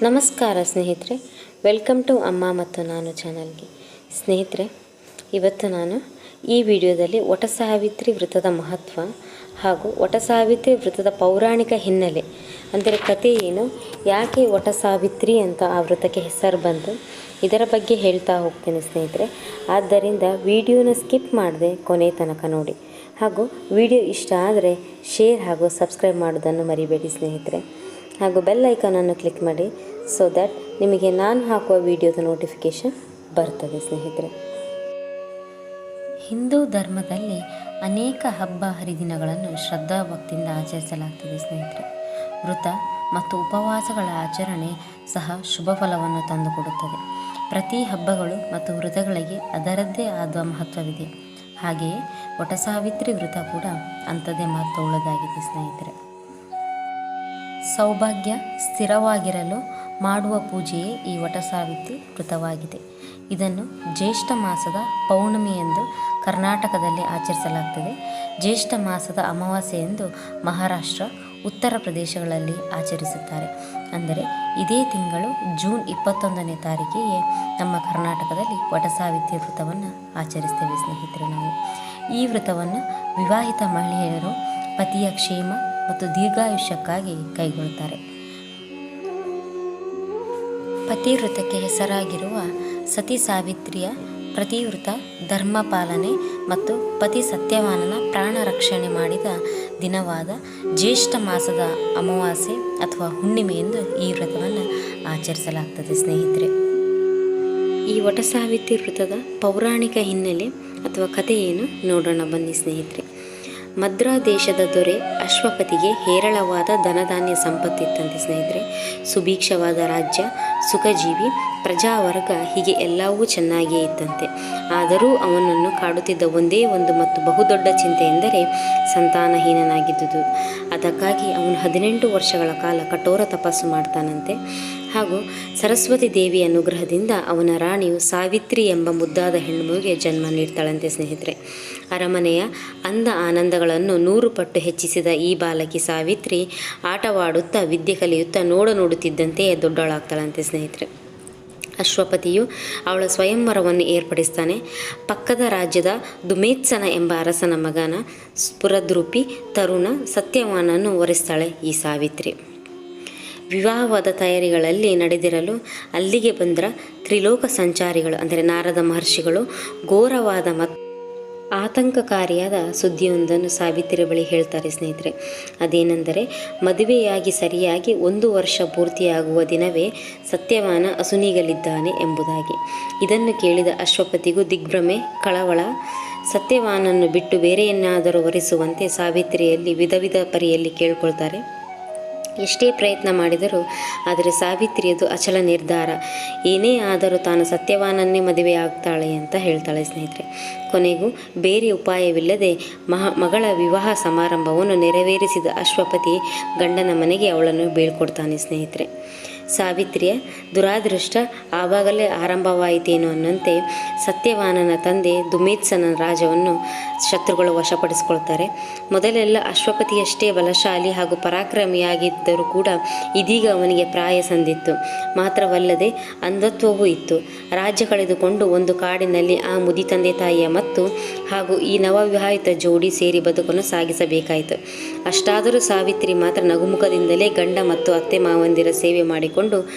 ನಮಸ್ಕಾರ ಸ್ನೇಹಿತರೆ, welcome to ಅಮ್ಮ ಮತ್ತು ನಾನು ಚಾನಲ್ಗೆ. ಸ್ನೇಹಿತರೆ, ಇವತ್ತು ನಾನು ಈ ವಿಡಿಯೋದಲ್ಲಿ ವಟಸಾವಿತ್ರಿ ವ್ರತದ ಮಹತ್ವ ಹಾಗೂ ವಟಸಾವಿತ್ರಿ ವ್ರತದ ಪೌರಾಣಿಕ ಹಿನ್ನೆಲೆ, ಅಂದರೆ ಕತೆ ಏನು, ಯಾಕೆ ವಟಸಾವಿತ್ರಿ ಅಂತ ಆ ವ್ರತಕ್ಕೆ ಹೆಸರು ಬಂತು, ಇದರ ಬಗ್ಗೆ ಹೇಳ್ತಾ ಹೋಗ್ತೇನೆ ಸ್ನೇಹಿತರೆ. ಆದ್ದರಿಂದ ವಿಡಿಯೋನ ಸ್ಕಿಪ್ ಮಾಡದೆ ಕೊನೆ ತನಕ ನೋಡಿ. ಹಾಗೂ ವಿಡಿಯೋ ಇಷ್ಟ ಆದರೆ ಶೇರ್ ಹಾಗೂ ಸಬ್ಸ್ಕ್ರೈಬ್ ಮಾಡೋದನ್ನು ಮರಿಬೇಡಿ ಸ್ನೇಹಿತರೆ. ಹಾಗೂ ಬೆಲ್ ಐಕಾನನ್ನು ಕ್ಲಿಕ್ ಮಾಡಿ, ಸೊ ದ್ಯಾಟ್ ನಿಮಗೆ ನಾನು ಹಾಕುವ ವಿಡಿಯೋದ ನೋಟಿಫಿಕೇಷನ್ ಬರ್ತದೆ ಸ್ನೇಹಿತರೆ. ಹಿಂದೂ ಧರ್ಮದಲ್ಲಿ ಅನೇಕ ಹಬ್ಬ ಹರಿದಿನಗಳನ್ನು ಶ್ರದ್ಧಾಭಕ್ತಿಯಿಂದ ಆಚರಿಸಲಾಗ್ತದೆ ಸ್ನೇಹಿತರೆ. ವ್ರತ ಮತ್ತು ಉಪವಾಸಗಳ ಆಚರಣೆ ಸಹ ಶುಭ ಫಲವನ್ನು ತಂದುಕೊಡುತ್ತದೆ. ಪ್ರತಿ ಹಬ್ಬಗಳು ಮತ್ತು ವ್ರತಗಳಿಗೆ ಅದರದ್ದೇ ಆದ ಮಹತ್ವವಿದೆ. ಹಾಗೆಯೇ ವಟಸಾವಿತ್ರಿ ವ್ರತ ಕೂಡ ಅಂಥದ್ದೇ ಮಹತ್ವವುಳ್ಳದಾಗಿದೆ ಸ್ನೇಹಿತರೆ. ಸೌಭಾಗ್ಯ ಸ್ಥಿರವಾಗಿರಲು ಮಾಡುವ ಪೂಜೆಯೇ ಈ ವಟಸಾವಿತ್ರಿ ವ್ರತವಾಗಿದೆ. ಇದನ್ನು ಜ್ಯೇಷ್ಠ ಮಾಸದ ಪೌರ್ಣಮಿಯೆಂದು ಕರ್ನಾಟಕದಲ್ಲಿ ಆಚರಿಸಲಾಗ್ತದೆ. ಜ್ಯೇಷ್ಠ ಮಾಸದ ಅಮಾವಾಸ್ಯೆಯೆಂದು ಮಹಾರಾಷ್ಟ್ರ, ಉತ್ತರ ಪ್ರದೇಶಗಳಲ್ಲಿ ಆಚರಿಸುತ್ತಾರೆ. ಅಂದರೆ ಇದೇ ತಿಂಗಳು ಜೂನ್ 21ನೇ ತಾರೀಕಿಗೆ ನಮ್ಮ ಕರ್ನಾಟಕದಲ್ಲಿ ವಟಸಾವಿತ್ರಿ ವ್ರತವನ್ನು ಆಚರಿಸ್ತೇವೆ ಸ್ನೇಹಿತರೆ. ನಾವು ಈ ವ್ರತವನ್ನು ವಿವಾಹಿತ ಮಹಿಳೆಯರು ಪತಿಯ ಕ್ಷೇಮ ಮತ್ತು ದೀರ್ಘಾಯುಷ್ಯಕ್ಕಾಗಿ ಕೈಗೊಳ್ಳುತ್ತಾರೆ. ಪತಿವ್ರತಕ್ಕೆ ಹೆಸರಾಗಿರುವ ಸತಿ ಸಾವಿತ್ರಿಯ ಪ್ರತಿವ್ರತ ಧರ್ಮ ಪಾಲನೆ ಮತ್ತು ಪತಿ ಸತ್ಯವಾನನ ಪ್ರಾಣ ರಕ್ಷಣೆ ಮಾಡಿದ ದಿನವಾದ ಜ್ಯೇಷ್ಠ ಮಾಸದ ಅಮಾವಾಸ್ಯೆ ಅಥವಾ ಹುಣ್ಣಿಮೆಯೆಂದು ಈ ವ್ರತವನ್ನು ಆಚರಿಸಲಾಗ್ತದೆ ಸ್ನೇಹಿತರೆ. ಈ ವಟಸಾವಿತ್ರಿ ವ್ರತದ ಪೌರಾಣಿಕ ಹಿನ್ನೆಲೆ ಅಥವಾ ಕಥೆ ಏನು ನೋಡೋಣ ಬನ್ನಿ ಸ್ನೇಹಿತರೆ. ಮದ್ರಾ ದೇಶದ ದೊರೆ ಅಶ್ವಪತಿಗೆ ಹೇರಳವಾದ ಧನಧಾನ್ಯ ಸಂಪತ್ತಿತ್ತಂತೆ ಸ್ನೇಹಿತರೆ. ಸುಭೀಕ್ಷವಾದ ರಾಜ್ಯ, ಸುಖಜೀವಿ ಪ್ರಜಾವರ್ಗ, ಹೀಗೆ ಎಲ್ಲವೂ ಚೆನ್ನಾಗಿಯೇ ಇತ್ತಂತೆ. ಆದರೂ ಅವನನ್ನು ಕಾಡುತ್ತಿದ್ದ ಒಂದೇ ಒಂದು ಮತ್ತು ಬಹುದೊಡ್ಡ ಚಿಂತೆ ಎಂದರೆ ಸಂತಾನಹೀನನಾಗಿದ್ದುದು. ಅದಕ್ಕಾಗಿ ಅವನು 18 ವರ್ಷಗಳ ಕಾಲ ಕಠೋರ ತಪಸ್ಸು ಮಾಡ್ತಾನಂತೆ. ಹಾಗೂ ಸರಸ್ವತಿ ದೇವಿಯ ಅನುಗ್ರಹದಿಂದ ಅವನ ರಾಣಿಯು ಸಾವಿತ್ರಿ ಎಂಬ ಮುದ್ದಾದ ಹೆಣ್ಣುಮಗುವಿಗೆ ಜನ್ಮ ನೀಡ್ತಾಳಂತೆ ಸ್ನೇಹಿತರೆ. ಅರಮನೆಯ ಅಂದ ಆನಂದಗಳನ್ನು 100 ಪಟ್ಟು ಹೆಚ್ಚಿಸಿದ ಈ ಬಾಲಕಿ ಸಾವಿತ್ರಿ ಆಟವಾಡುತ್ತಾ ವಿದ್ಯೆ ಕಲಿಯುತ್ತಾ ನೋಡುತ್ತಿದ್ದಂತೆಯೇ ದೊಡ್ಡವಳಾಗ್ತಾಳಂತೆ ಸ್ನೇಹಿತರೆ. ಅಶ್ವಪತಿಯು ಅವಳ ಸ್ವಯಂವರವನ್ನು ಏರ್ಪಡಿಸ್ತಾನೆ. ಪಕ್ಕದ ರಾಜ್ಯದ ದುಮೇತ್ಸನ ಎಂಬ ಅರಸನ ಮಗನ ಸ್ಫುರದ್ರೂಪಿ ತರುಣ ಸತ್ಯವಾನನ್ನು ವರಿಸ್ತಾಳೆ ಈ ಸಾವಿತ್ರಿ. ವಿವಾಹವಾದ ತಯಾರಿಗಳಲ್ಲಿ ನಡೆದಿರಲು ಅಲ್ಲಿಗೆ ಬಂದ ತ್ರಿಲೋಕ ಸಂಚಾರಿಗಳು ಅಂದರೆ ನಾರದ ಮಹರ್ಷಿಗಳು ಘೋರವಾದ ಮತ್ತು ಆತಂಕಕಾರಿಯಾದ ಸುದ್ದಿಯೊಂದನ್ನು ಸಾವಿತ್ರಿ ಬಳಿ ಹೇಳ್ತಾರೆ ಸ್ನೇಹಿತರೆ. ಅದೇನೆಂದರೆ, ಮದುವೆಯಾಗಿ ಸರಿಯಾಗಿ 1 ವರ್ಷ ಪೂರ್ತಿಯಾಗುವ ದಿನವೇ ಸತ್ಯವಾನ ಅಸುನೀಗಲಿದ್ದಾನೆ ಎಂಬುದಾಗಿ. ಇದನ್ನು ಕೇಳಿದ ಅಶ್ವಪತಿಗೂ ದಿಗ್ಭ್ರಮೆ, ಕಳವಳ. ಸತ್ಯವಾನನ್ನು ಬಿಟ್ಟು ಬೇರೆಯನ್ನಾದರೂ ವರಿಸುವಂತೆ ಸಾವಿತ್ರಿಯಲ್ಲಿ ವಿಧ ಪರಿಯಲ್ಲಿ ಕೇಳ್ಕೊಳ್ತಾರೆ. ಎಷ್ಟೇ ಪ್ರಯತ್ನ ಮಾಡಿದರೂ ಆದರೆ ಸಾವಿತ್ರಿಯದು ಅಚಲ ನಿರ್ಧಾರ. ಏನೇ ಆದರೂ ತಾನು ಸತ್ಯವಾನನ್ನೇ ಮದುವೆ ಆಗ್ತಾಳೆ ಅಂತ ಹೇಳ್ತಾಳೆ ಸ್ನೇಹಿತರೆ. ಕೊನೆಗೂ ಬೇರೆ ಉಪಾಯವಿಲ್ಲದೆ ಮಗಳ ವಿವಾಹ ಸಮಾರಂಭವನ್ನು ನೆರವೇರಿಸಿದ ಅಶ್ವಪತಿ ಗಂಡನ ಮನೆಗೆ ಅವಳನ್ನು ಬೀಳ್ಕೊಡ್ತಾನೆ ಸ್ನೇಹಿತರೆ. ಸಾವಿತ್ರಿಯ ದುರಾದೃಷ್ಟ ಆವಾಗಲೇ ಆರಂಭವಾಯಿತೇನೋ ಅನ್ನಂತೆ ಸತ್ಯವಾನನ ತಂದೆ ದುಮೇತ್ಸನ ರಾಜ್ಯವನ್ನು ಶತ್ರುಗಳು ವಶಪಡಿಸಿಕೊಳ್ತಾರೆ. ಮೊದಲೆಲ್ಲ ಅಶ್ವಪತಿಯಷ್ಟೇ ಬಲಶಾಲಿ ಹಾಗೂ ಪರಾಕ್ರಮಿಯಾಗಿದ್ದರೂ ಕೂಡ ಇದೀಗ ಅವನಿಗೆ ಪ್ರಾಯ ಸಂದಿತ್ತು. ಮಾತ್ರವಲ್ಲದೆ ಅಂಧತ್ವವೂ ಇತ್ತು. ರಾಜ್ಯ ಕಳೆದುಕೊಂಡು ಒಂದು ಕಾಡಿನಲ್ಲಿ ಆ ಮುದಿ ತಂದೆ ತಾಯಿಯ ಮತ್ತು ಹಾಗೂ ಈ ನವವಿವಾಹಿತ ಜೋಡಿ ಸೇರಿ ಬದುಕನ್ನು ಸಾಗಿಸಬೇಕಾಯಿತು. ಅಷ್ಟಾದರೂ ಸಾವಿತ್ರಿ ಮಾತ್ರ ನಗುಮುಖದಿಂದಲೇ ಗಂಡ ಮತ್ತು ಅತ್ತೆ ಮಾವಂದಿರ ಸೇವೆ ಮಾಡಿಕೊಂಡು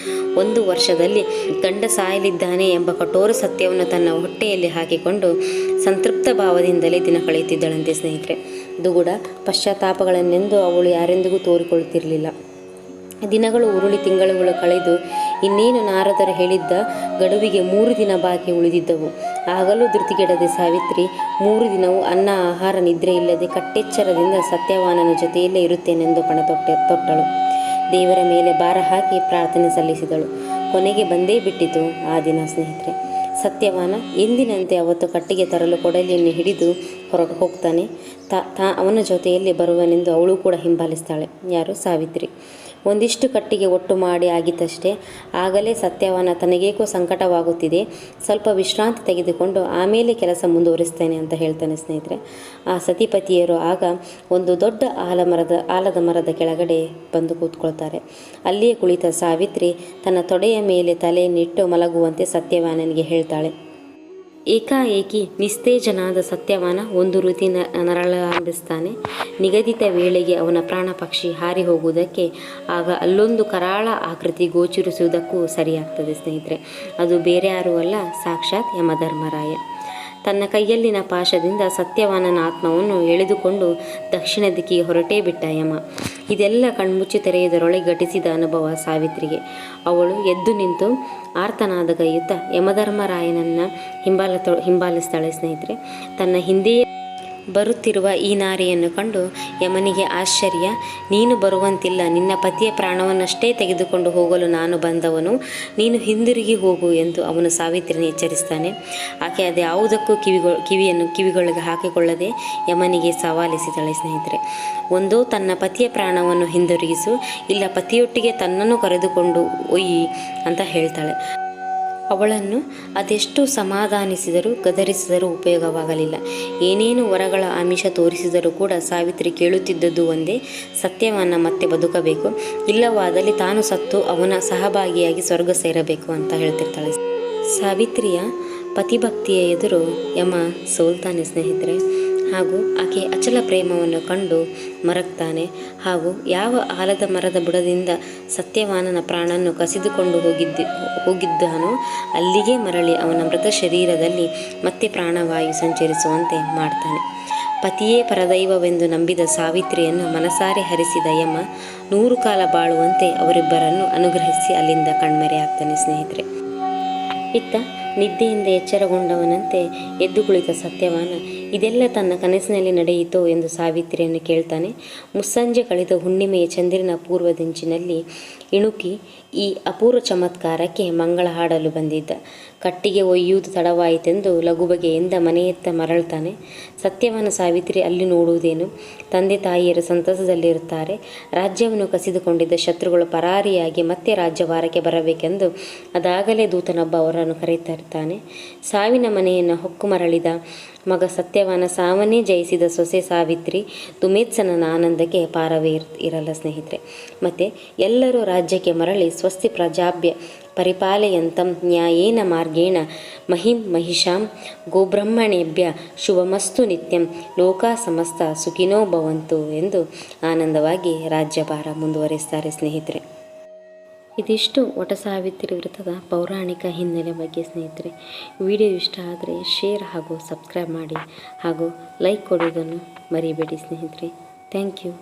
1 ವರ್ಷದಲ್ಲಿ ಗಂಡ ಸಾಯಲಿದ್ದಾನೆ ಎಂಬ ಕಠೋರ ಸತ್ಯವನ್ನು ತನ್ನ ಹೊಟ್ಟೆಯಲ್ಲಿ ಹಾಕಿಕೊಂಡು ಸಂತೃಪ್ತ ಭಾವದಿಂದಲೇ ದಿನ ಕಳೆಯುತ್ತಿದ್ದಳಂತೆ ಸ್ನೇಹಿತರೆ. ದುಗುಡ ಪಶ್ಚಾತ್ತಾಪಗಳನ್ನೆಂದು ಅವಳು ಯಾರೆಂದಿಗೂ ತೋರಿಕೊಳ್ಳುತ್ತಿರಲಿಲ್ಲ. ದಿನಗಳು ಉರುಳಿ ತಿಂಗಳುಗಳು ಕಳೆದು ಇನ್ನೇನು ನಾರದರು ಹೇಳಿದ್ದ ಗಡುವಿಗೆ 3 ದಿನ ಬಾಕಿ ಉಳಿದಿದ್ದವು. ಆಗಲೂ ಧೃತಿಗೆಡದೆ ಸಾವಿತ್ರಿ 3 ದಿನವೂ ಅನ್ನ ಆಹಾರ ನಿದ್ರೆ ಇಲ್ಲದೆ ಕಟ್ಟೆಚ್ಚರದಿಂದ ಸತ್ಯವಾನನ ಜೊತೆಯಲ್ಲೇ ಇರುತ್ತೇನೆಂದು ಪಣ ತೊಟ್ಟಳು. ದೇವರ ಮೇಲೆ ಭಾರ ಹಾಕಿ ಪ್ರಾರ್ಥನೆ ಸಲ್ಲಿಸಿದಳು. ಕೊನೆಗೆ ಬಂದೇ ಬಿಟ್ಟಿತು ಆ ದಿನ ಸ್ನೇಹಿತರೆ. ಸತ್ಯವಾನ ಎಂದಿನಂತೆ ಅವತ್ತು ಕಟ್ಟಿಗೆ ತರಲು ಕೊಡಲಿಯನ್ನು ಹಿಡಿದು ಹೊರಟು ಹೋಗ್ತಾನೆ. ಅವನ ಜೊತೆಯಲ್ಲಿ ಬರುವನೆಂದು ಅವಳು ಕೂಡ ಹಿಂಬಾಲಿಸ್ತಾಳೆ. ಯಾರು? ಸಾವಿತ್ರಿ. ಒಂದಿಷ್ಟು ಕಟ್ಟಿಗೆ ಒಟ್ಟು ಮಾಡಿ ಆಗಿತ್ತಷ್ಟೇ. ಆಗಲೇ ಸತ್ಯವಾನ ತನಗೇಕೋ ಸಂಕಟವಾಗುತ್ತಿದೆ, ಸ್ವಲ್ಪ ವಿಶ್ರಾಂತಿ ತೆಗೆದುಕೊಂಡು ಆಮೇಲೆ ಕೆಲಸ ಮುಂದುವರಿಸ್ತೇನೆ ಅಂತ ಹೇಳ್ತಾನೆ ಸ್ನೇಹಿತರೆ. ಆ ಸತಿಪತಿಯರು ಆಗ ಒಂದು ದೊಡ್ಡ ಆಲದ ಮರದ ಕೆಳಗಡೆ ಬಂದು ಕೂತ್ಕೊಳ್ತಾರೆ. ಅಲ್ಲಿಯೇ ಕುಳಿತ ಸಾವಿತ್ರಿ ತನ್ನ ತೊಡೆಯ ಮೇಲೆ ತಲೆಯನ್ನಿಟ್ಟು ಮಲಗುವಂತೆ ಸತ್ಯವಾನನಿಗೆ ಹೇಳ್ತಾಳೆ. ಏಕಾಏಕಿ ನಿಸ್ತೇಜನಾದ ಸತ್ಯವಾನ ಒಂದು ರೀತಿ ನರಳಾರಂಭಿಸ್ತಾನೆ. ನಿಗದಿತ ವೇಳೆಗೆ ಅವನ ಪ್ರಾಣ ಪಕ್ಷಿ ಹಾರಿ ಹೋಗುವುದಕ್ಕೆ ಆಗ ಅಲ್ಲೊಂದು ಕರಾಳ ಆಕೃತಿ ಗೋಚರಿಸುವುದಕ್ಕೂ ಸರಿಯಾಗ್ತದೆ ಸ್ನೇಹಿತರೆ. ಅದು ಬೇರೆ ಯಾರೂ ಅಲ್ಲ, ಸಾಕ್ಷಾತ್ ಯಮಧರ್ಮರಾಯ. ತನ್ನ ಕೈಯಲ್ಲಿನ ಪಾಶದಿಂದ ಸತ್ಯವಾನನ ಆತ್ಮವನ್ನು ಎಳೆದುಕೊಂಡು ದಕ್ಷಿಣ ದಿಕ್ಕಿಗೆ ಹೊರಟೇ ಬಿಟ್ಟ ಯಮ. ಇದೆಲ್ಲ ಕಣ್ಮುಚ್ಚಿ ತೆರೆಯುವುದರೊಳಗೆ ಘಟಿಸಿದ ಅನುಭವ ಸಾವಿತ್ರಿಗೆ. ಅವಳು ಎದ್ದು ನಿಂತು ಆರ್ತನಾದಗೈಯುತ್ತಾ ಯಮಧರ್ಮರಾಯನನ್ನು ಹಿಂಬಾಲಿಸ್ತಾಳೆ ಸ್ನೇಹಿತರೆ. ತನ್ನ ಹಿಂದೆಯೇ ಬರುತ್ತಿರುವ ಈ ನಾರಿಯನ್ನು ಕಂಡು ಯಮನಿಗೆ ಆಶ್ಚರ್ಯ. ನೀನು ಬರುವಂತಿಲ್ಲ, ನಿನ್ನ ಪತಿಯ ಪ್ರಾಣವನ್ನಷ್ಟೇ ತೆಗೆದುಕೊಂಡು ಹೋಗಲು ನಾನು ಬಂದವನು, ನೀನು ಹಿಂದಿರುಗಿ ಹೋಗು ಎಂದು ಅವನು ಸಾವಿತ್ರಿಯನ್ನು ಎಚ್ಚರಿಸ್ತಾನೆ. ಆಕೆ ಅದ್ಯಾವುದಕ್ಕೂ ಕಿವಿಗಳಿಗೆ ಹಾಕಿಕೊಳ್ಳದೆ ಯಮನಿಗೆ ಸವಾಲಿಸಿದಳೆ ಸ್ನೇಹಿತರೆ. ಒಂದೋ ತನ್ನ ಪತಿಯ ಪ್ರಾಣವನ್ನು ಹಿಂದಿರುಗಿಸು, ಇಲ್ಲ ಪತಿಯೊಟ್ಟಿಗೆ ತನ್ನನ್ನು ಕರೆದುಕೊಂಡು ಒಯ್ಯಿ ಅಂತ ಹೇಳ್ತಾಳೆ. ಅವಳನ್ನು ಅದೆಷ್ಟು ಸಮಾಧಾನಿಸಿದರೂ ಗದರಿಸಿದರೂ ಉಪಯೋಗವಾಗಲಿಲ್ಲ. ಏನೇನು ವರಗಳ ಆಮಿಷ ತೋರಿಸಿದರೂ ಕೂಡ ಸಾವಿತ್ರಿ ಕೇಳುತ್ತಿದ್ದದ್ದು ಒಂದೇ, ಸತ್ಯವಾನ ಮತ್ತೆ ಬದುಕಬೇಕು, ಇಲ್ಲವಾದಲ್ಲಿ ತಾನು ಸತ್ತು ಅವನ ಸಹಭಾಗಿಯಾಗಿ ಸ್ವರ್ಗ ಸೇರಬೇಕು ಅಂತ ಹೇಳ್ತಿರ್ತಾಳೆ. ಸಾವಿತ್ರಿಯ ಪತಿಭಕ್ತಿಯ ಎದುರು ಯಮ ಸೋಲ್ತಾನೆ ಸ್ನೇಹಿತರೆ. ಹಾಗೂ ಆಕೆ ಅಚಲ ಪ್ರೇಮವನ್ನು ಕಂಡು ಮರಗ್ತಾನೆ. ಯಾವ ಆಲದ ಮರದ ಬುಡದಿಂದ ಸತ್ಯವಾನನ ಪ್ರಾಣನ್ನು ಕಸಿದುಕೊಂಡು ಹೋಗಿದ್ದಾನೋ ಅಲ್ಲಿಗೆ ಮರಳಿ ಅವನ ಮೃತ ಶರೀರದಲ್ಲಿ ಮತ್ತೆ ಪ್ರಾಣವಾಯು ಸಂಚರಿಸುವಂತೆ ಮಾಡ್ತಾನೆ. ಪತಿಯೇ ಪರದೈವವೆಂದು ನಂಬಿದ ಸಾವಿತ್ರಿಯನ್ನು ಮನಸಾರೆ ಹರಿಸಿದ ಯಮ 100 ಕಾಲ ಬಾಳುವಂತೆ ಅವರಿಬ್ಬರನ್ನು ಅನುಗ್ರಹಿಸಿ ಅಲ್ಲಿಂದ ಕಣ್ಮರೆಯಾಗ್ತಾನೆ ಸ್ನೇಹಿತರೆ. ಇತ್ತ ನಿದ್ದೆಯಿಂದ ಎಚ್ಚರಗೊಂಡವನಂತೆ ಎದ್ದು ಕುಳಿತ ಸತ್ಯವಾನ ಇದೆಲ್ಲ ತನ್ನ ಕನಸಿನಲ್ಲಿ ನಡೆಯಿತೋ ಎಂದು ಸಾವಿತ್ರಿಯನ್ನು ಕೇಳ್ತಾನೆ. ಮುಸ್ಸಂಜೆ ಕಳೆದ ಹುಣ್ಣಿಮೆಯ ಚಂದ್ರನ ಪೂರ್ವದಿಂಚಿನಲ್ಲಿ ಇಣುಕಿ ಈ ಅಪೂರ್ವ ಚಮತ್ಕಾರಕ್ಕೆ ಮಂಗಳ ಹಾಡಲು ಬಂದಿದ್ದ. ಕಟ್ಟಿಗೆ ಒಯ್ಯುವುದು ತಡವಾಯಿತೆಂದು ಲಘುಬಗೆಯಿಂದ ಮನೆಯತ್ತ ಮರಳ್ತಾನೆ. ಸತ್ಯವಾನ ಸಾವಿತ್ರಿ ಅಲ್ಲಿ ನೋಡುವುದೇನು, ತಂದೆ ತಾಯಿಯರು ಸಂತಸದಲ್ಲಿರುತ್ತಾರೆ. ರಾಜ್ಯವನ್ನು ಕಸಿದುಕೊಂಡಿದ್ದ ಶತ್ರುಗಳು ಪರಾರಿಯಾಗಿ ಮತ್ತೆ ರಾಜ್ಯಭಾರಕ್ಕೆ ಬರಬೇಕೆಂದು ಅದಾಗಲೇ ದೂತನೊಬ್ಬ ಅವರನ್ನು ಕರೆಯುತ್ತಿರ್ತಾನೆ. ಸಾವಿನ ಮನೆಯನ್ನು ಹೊಕ್ಕು ಮರಳಿದ ಮಗ ಸತ್ಯವಾನ ಸಾವನ್ನೇ ಜಯಿಸಿದ ಸೊಸೆ ಸಾವಿತ್ರಿ ತುಮೇತ್ಸನ ಆನಂದಕ್ಕೆ ಪಾರವೇ ಇರಲ್ಲ ಸ್ನೇಹಿತರೆ. ಮತ್ತು ಎಲ್ಲರೂ ರಾಜ್ಯಕ್ಕೆ ಮರಳಿ ಸ್ವಸ್ತಿ ಪ್ರಜಾಭ್ಯ ಪರಿಪಾಲಯಂತಂ ನ್ಯಾಯೇನ ಮಾರ್ಗೇಣ ಮಹಿಷಾಂ ಗೋಬ್ರಹ್ಮಣೇಭ್ಯ ಶುಭಮಸ್ತು ನಿತ್ಯಂ ಲೋಕ ಸಮಸ್ತ ಸುಖಿನೋ ಭವಂತು ಎಂದು ಆನಂದವಾಗಿ ರಾಜ್ಯಭಾರ ಮುಂದುವರಿಸ್ತಾರೆ ಸ್ನೇಹಿತರೆ. ಇದಿಷ್ಟು ವಟಸಾವಿತ್ರಿ ವ್ರತದ ಪೌರಾಣಿಕ ಹಿನ್ನೆಲೆ ಬಗ್ಗೆ ಸ್ನೇಹಿತರೆ. ವಿಡಿಯೋ ಇಷ್ಟ ಆದರೆ ಶೇರ್ ಹಾಗೂ ಸಬ್ಸ್ಕ್ರೈಬ್ ಮಾಡಿ ಹಾಗೂ ಲೈಕ್ ಕೊಡೋದನ್ನು ಮರಿಬೇಡಿ ಸ್ನೇಹಿತರೆ. Thank you.